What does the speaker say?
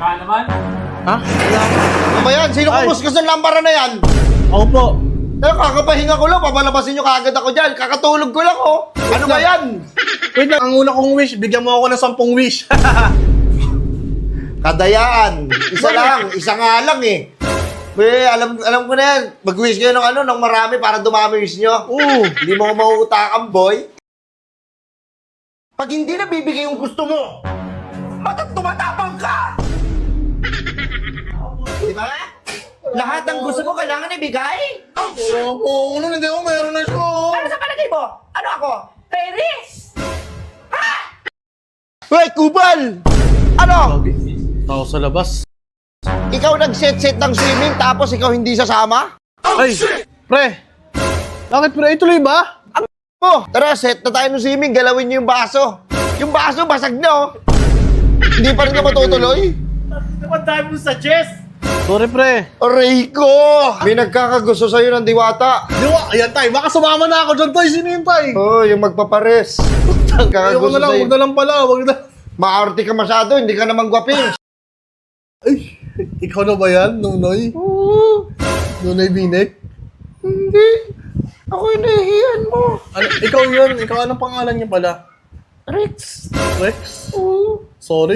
Ka naman? Ha? Ano ba yan? Sino Ay. kumuskus ng lampara na yan? Ako po. Kakapahinga ko lang, papalabasin nyo kaagad ako dyan. Kakatulog ko lang, oh. Ano ba yan? Wait lang, ang una kong wish, bigyan mo ako ng 10 wish. Kadayaan. Isa lang. Isa nga lang, eh. Alam ko na yan. Mag-wish kayo ng marami para dumami wish nyo. Oo. Hindi mo ko mauutakan, boy. Pag hindi na bibigay yung gusto mo, tumatapang ka! Di ba? Lahat ng gusto mo kailangan ibigay? Oo, hindi ako meron na siya. Ano sa palagay mo? Ano ako? Paris? Ha? Hoy, Kubal! Ano? Tao sa labas. Ikaw nag-set ng swimming tapos ikaw hindi sasama? Ay, pre. Bakit pre? Ituloy ba? Oh, tara, set na tayo ng swimming. Galawin niyo yung baso. Yung baso, basag na, oh. Hindi pa rin ka matutuloy? Naman tayo mo sa chess! Sorry pre. Aray ko! May nagkakagusto sa'yo ng diwata. Diwa, ayan tay. Baka sumama na ako dyan tay. Sino yun tay? Oh, yung magpapares. Ayoko Nagkakagusto na lang. sa'yo. Huwag na lang pala. Huwag na. Maarte ka masyado, hindi ka naman gwaping. Ay, ikaw na ba yan, Nunoy? Oo. Nunoy Binek? Hindi. Ako yung nahihiyan mo. Ano, ikaw yun. Ikaw anong pangalan niya pala? Rex. Rex? Oo. Sorry.